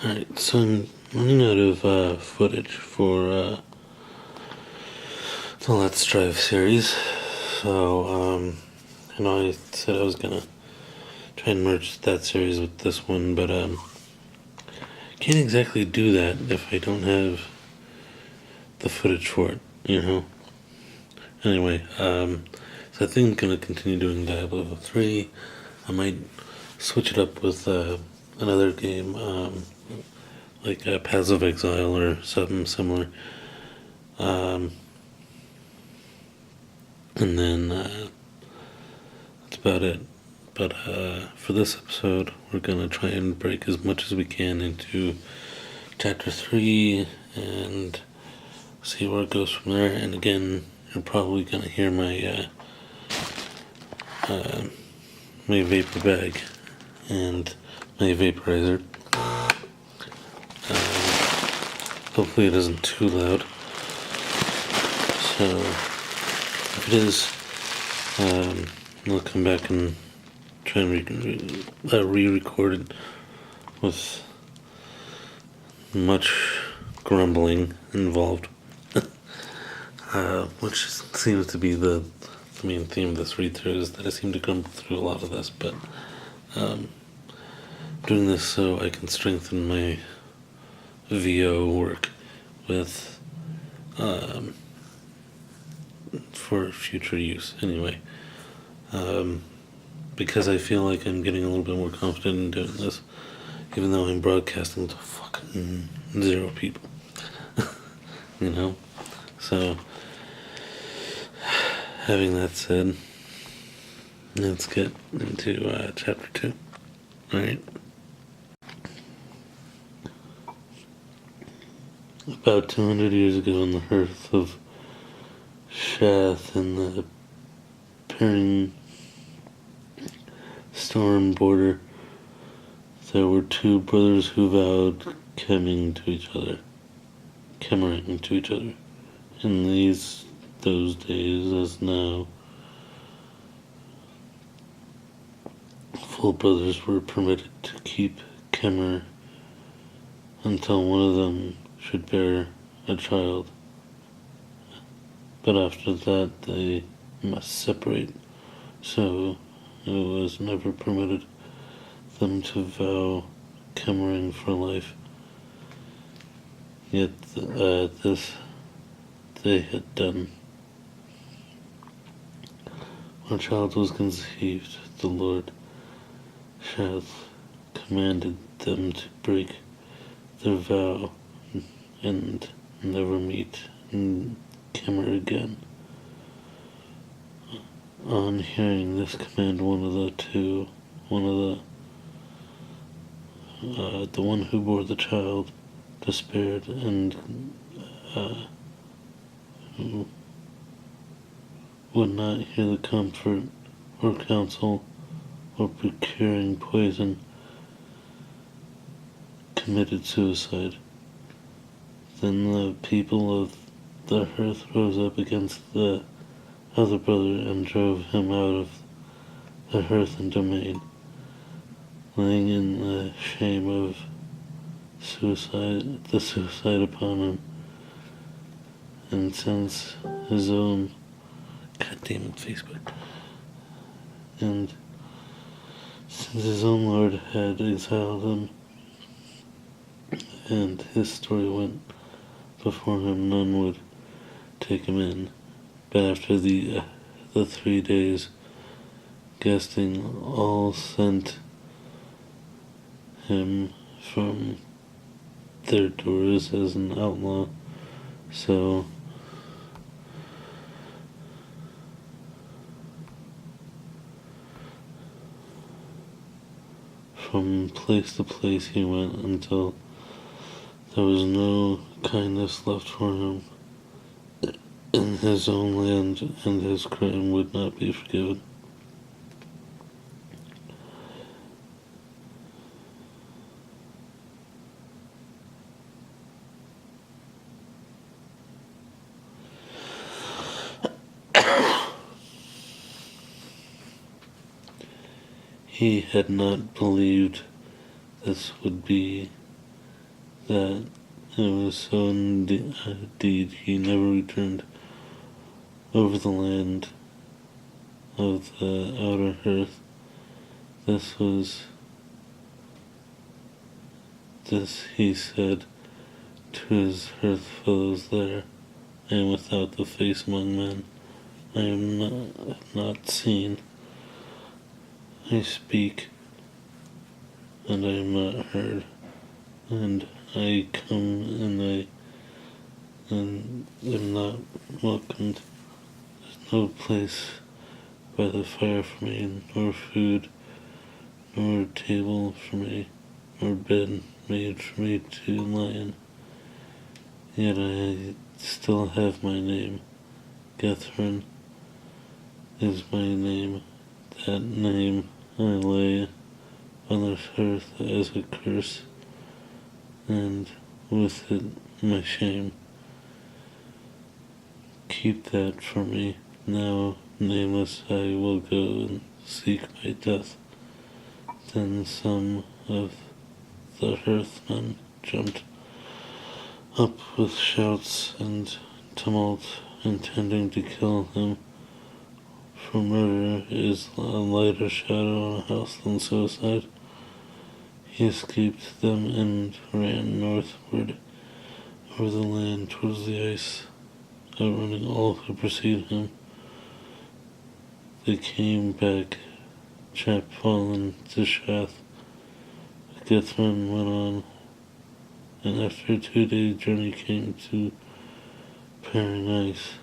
Alright, so I'm running out of footage for the Let's Drive series. So, I know I said I was gonna try and merge that series with this one, but can't exactly do that if I don't have the footage for it. Anyway, so I think I'm gonna continue doing Diablo 3. I might switch it up with another game, like Paths of Exile or something similar. And then that's about it. But for this episode, we're gonna try and break as much as we can into Chapter 3 and see where it goes from there. And again, you're probably gonna hear my my vapor bag and my vaporizer. Hopefully it isn't too loud. So if it is, I'll come back and try and re-record it with much grumbling involved, which seems to be the main theme of this read-through, is that I seem to grumble through a lot of this, but doing this so I can strengthen my VO work with for future use anyway, because I feel like I'm getting a little bit more confident in doing this, even though I'm broadcasting to fucking 0 people. So having that said, let's get into chapter 2. Alright. About 200 years ago, on the hearth of Shath in the Perrin Storm border, there were 2 brothers who vowed chemmering to each other. In those days, as now, full brothers were permitted to keep chemmer until one of them should bear a child. But after that they must separate, so it was never permitted them to vow chemmering for life. Yet this they had done. When a child was conceived, the Lord Shath commanded them to break their vow and never meet in chemmer again. On hearing this command, the one who bore the child, despaired and would not hear the comfort or counsel or procuring poison, committed suicide. Then the people of the hearth rose up against the other brother and drove him out of the hearth and domain, laying in the shame of the suicide upon him. And since his own Lord had exiled him, and his story went before him, none would take him in. But after the 3 days guesting, all sent him from their doors as an outlaw. So from place to place he went until there was no kindness left for him in his own land, and his crime would not be forgiven. He had not believed this would be that it was so indeed he never returned over the land of the outer earth. This he said to his earth fellows there. I am without the face among men. I am not seen. I speak, and I am not heard. And I come, and am not welcomed. There's no place by the fire for me, nor food, nor table for me, nor bed made for me to lie in. Yet I still have my name. Catherine is my name. That name I lay on this earth as a curse, and with it my shame. Keep that for me. Now, nameless, I will go and seek my death. Then some of the earthmen jumped up with shouts and tumult, intending to kill him. For murder is a lighter shadow on a house than suicide. He escaped them and ran northward over the land towards the ice, outrunning all who pursued him. They came back, chapfallen to Shath. Githrin went on, and after a 2-day journey came to Paradise.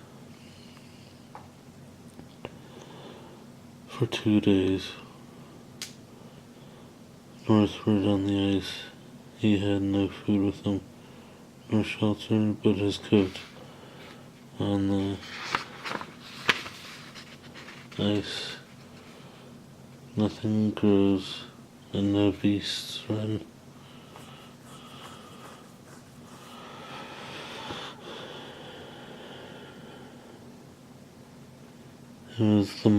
For 2 days, northward on the ice, he had no food with him, nor shelter but his coat. On the ice, nothing grows, and no beasts run. It was the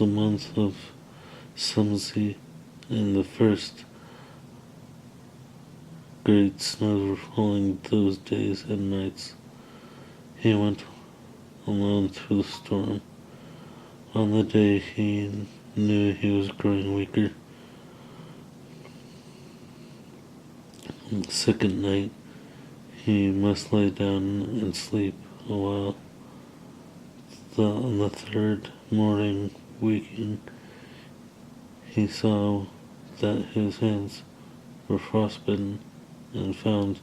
month of Sumsey, and the first great snows were falling those days and nights. He went alone through the storm. On the day he knew he was growing weaker. On the second night, he must lay down and sleep a while. On the third morning, waking, he saw that his hands were frostbitten, and found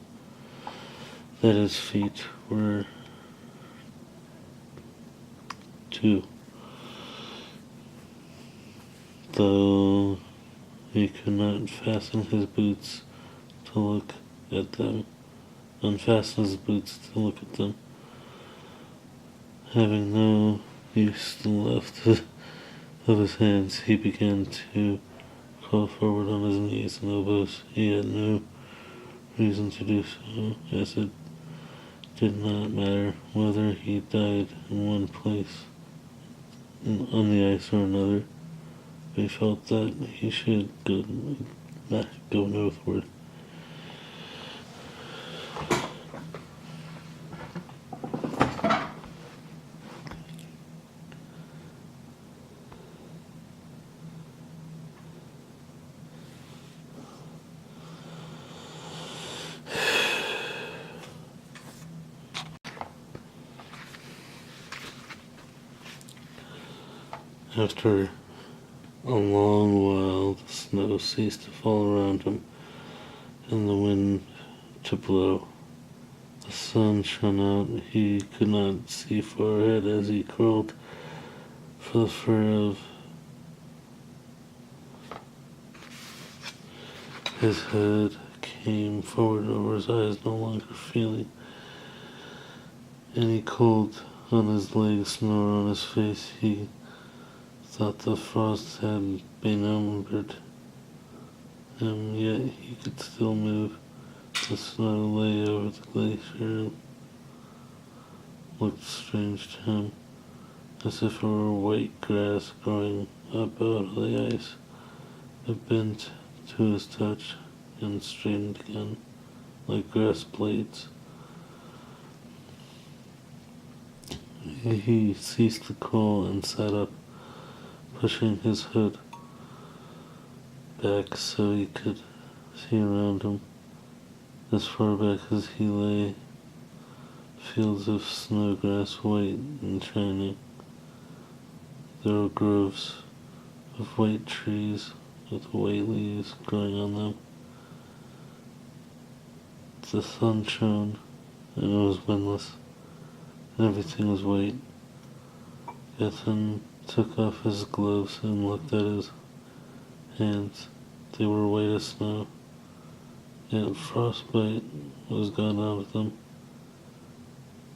that his feet were too. Though he could not unfasten his boots to look at them. Having no use left of his hands, he began to crawl forward on his knees and elbows. He had no reason to do so, as it did not matter whether he died in one place on the ice or another. He felt that he should go northward. After a long while, the snow ceased to fall around him, and the wind to blow. The sun shone out. He could not see far ahead as he crawled, for the fur of his head came forward over his eyes, no longer feeling any cold on his legs nor on his face. He thought the frost had benumbed him, yet he could still move. The snow lay over the glacier and looked strange to him, as if it were white grass growing up out of the ice. It bent to his touch and straightened again, like grass blades. He ceased to crawl and sat up, pushing his hood back so he could see around him. As far back as he lay, fields of snowgrass, white and shiny. There were groves of white trees with white leaves growing on them. The sun shone, and it was windless, and everything was white. Gethin took off his gloves and looked at his hands. They were white as snow, yet frostbite was gone out of them.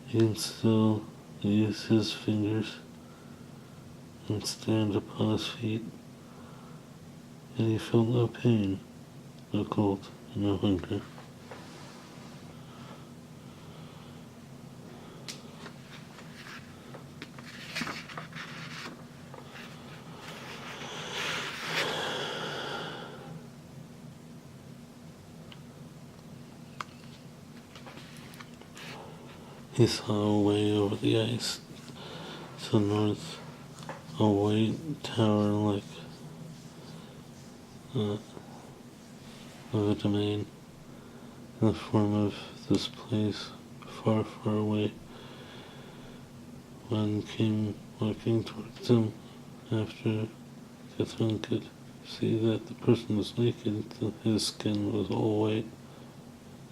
He can still use his fingers and stand upon his feet, and he felt no pain, no cold, and no hunger. He saw away over the ice to the north a white tower like of a domain in the form of this place far, far away. One came walking towards him after Catherine could see that the person was naked. His skin was all white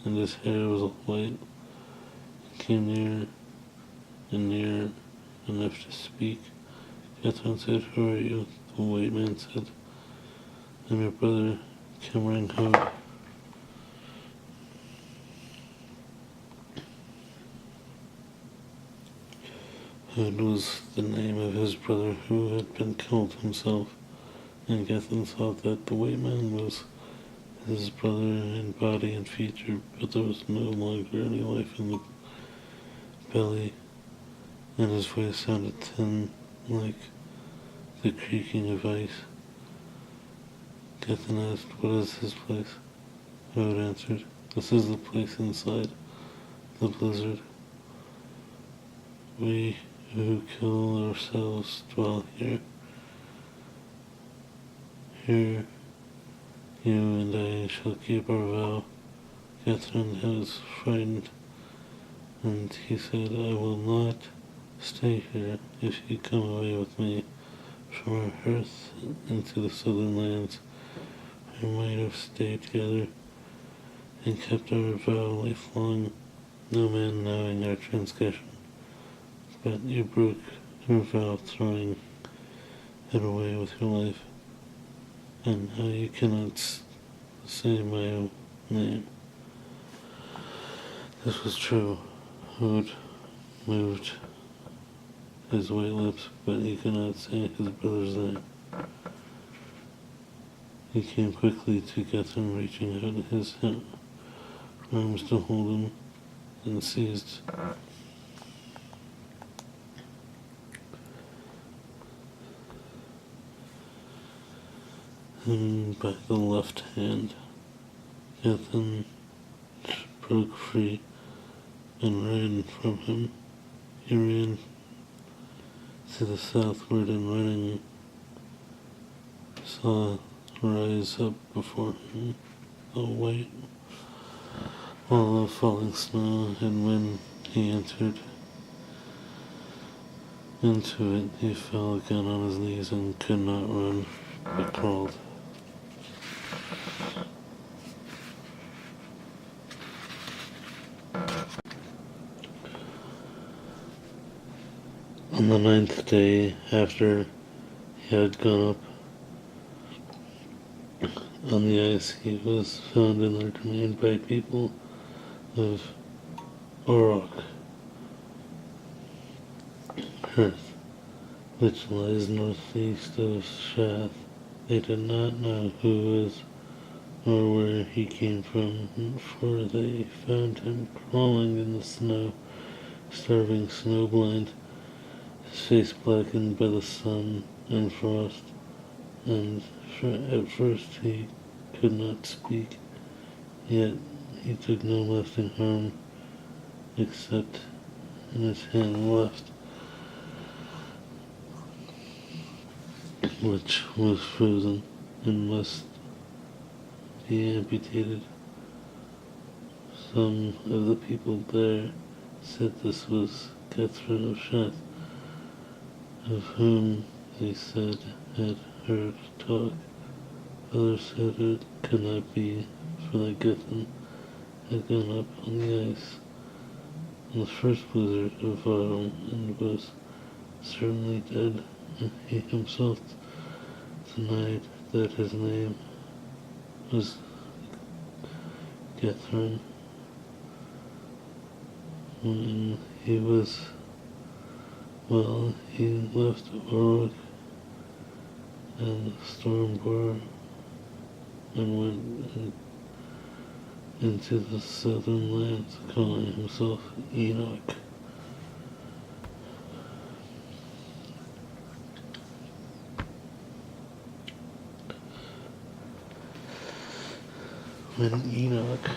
and his hair was all white. He came nearer and nearer enough to speak. Catherine said, "Who are you?" The white man said, "I'm your brother, Cameron Hogue." Hood was the name of his brother who had been killed himself, and Gethin thought that the white man was his brother in body and feature, but there was no longer any life in the belly, and his voice sounded thin, like the creaking of ice. Gethin asked, "What is this place?" Hood answered, "This is the place inside the blizzard. We who kill ourselves dwell here. Here you and I shall keep our vow." Catherine was frightened, and he said, "I will not stay here if you come away with me from our hearth into the southern lands. We might have stayed together and kept our vow lifelong, no man knowing our transgression. But you broke your vow, throwing it away with your life, and now you cannot say my own name." This was true. Hood moved his white lips, but he could not say his brother's name. He came quickly to Gethin, reaching out his arms to hold him, and seized him by the left hand. Gethin broke free and ran from him. He ran to the southward, and running saw rise up before him a white wall of falling snow, and when he entered into it, he fell again on his knees and could not run, but crawled. On the 9th day after he had gone up on the ice, he was found in their domain by people of Orok, Earth, which lies northeast of Shath. They did not know who was or where he came from, for they found him crawling in the snow, starving, snowblind, his face blackened by the sun and frost, and at first he could not speak, yet he took no lasting harm, except in his hand left, which was frozen and must be amputated. Some of the people there said this was Catherine of Chath, of whom they said had heard talk. Others said it could not be, for that Gethin had gone up on the ice in the first blizzard of autumn and was certainly dead. He himself denied that his name was Catherine. When he was well, he left Orwell and Stormborough and went into the southern lands, calling himself Enoch. When Enoch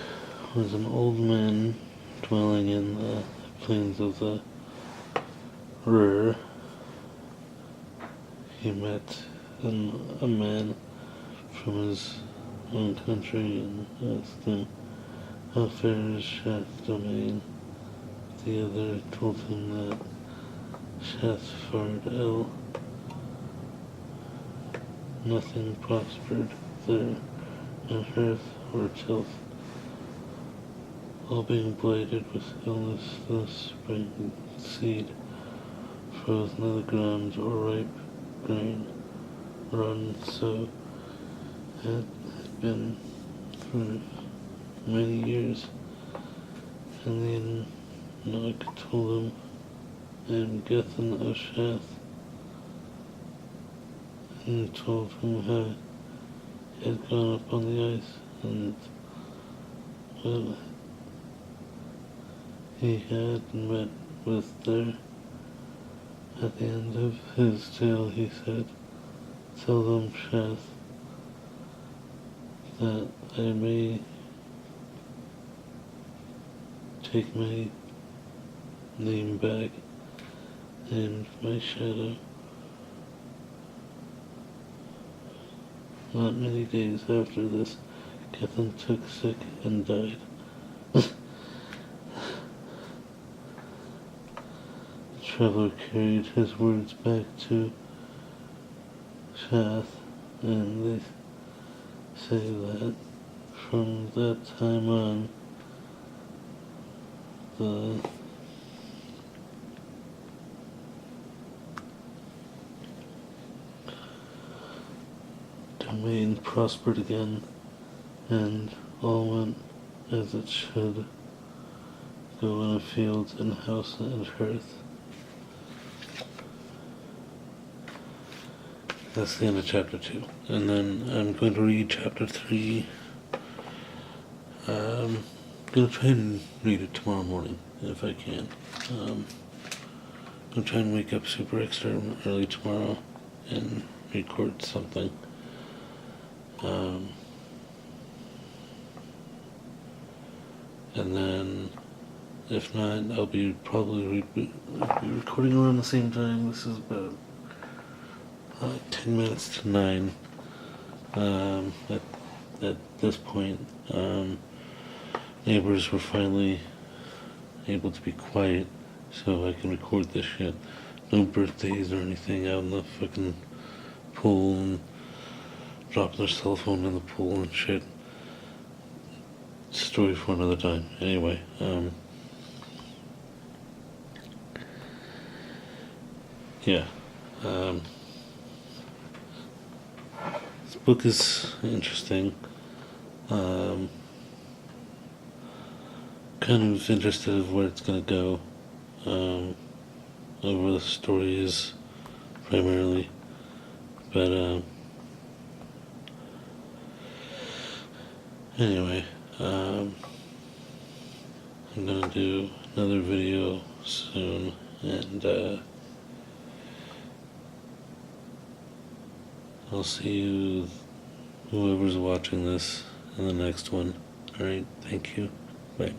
was an old man dwelling in the plains of the Ruhr, he met a man from his own country and asked him how fair is Shath's domain. The other told him that Shath fared ill. Nothing prospered there, and earth or tilth, all being blighted with illness. The spring seed frozen in the ground, or ripe grain run, so it had been for many years. And the Enoch told him, I am Gethin of Chath, and told him how he had gone up on the ice, and what he had met with there. At the end of his tale he said, tell them, Chath, that I may take my name back and my shadow. Not many days after this, Gethin took sick and died. The traveler carried his words back to Chath, and they say that from that time on, the domain prospered again, and all went as it should go in a field and house and hearth. That's the end of chapter 2. And then I'm going to read chapter 3. I'm going to try and read it tomorrow morning, if I can. I'm going to try and wake up super extra early tomorrow and record something. And then, if not, I'll be probably recording around the same time. This is about 10 minutes to 9. At this point, neighbors were finally able to be quiet, so I can record this shit. No birthdays or anything out in the fucking pool and dropping their cell phone in the pool and shit. Story for another time. Anyway, yeah. This book is interesting. Kind of interested in where it's gonna go. Over the story is primarily, but Anyway, I'm gonna do another video soon, and I'll see you, whoever's watching this, in the next one. Alright, thank you. Bye.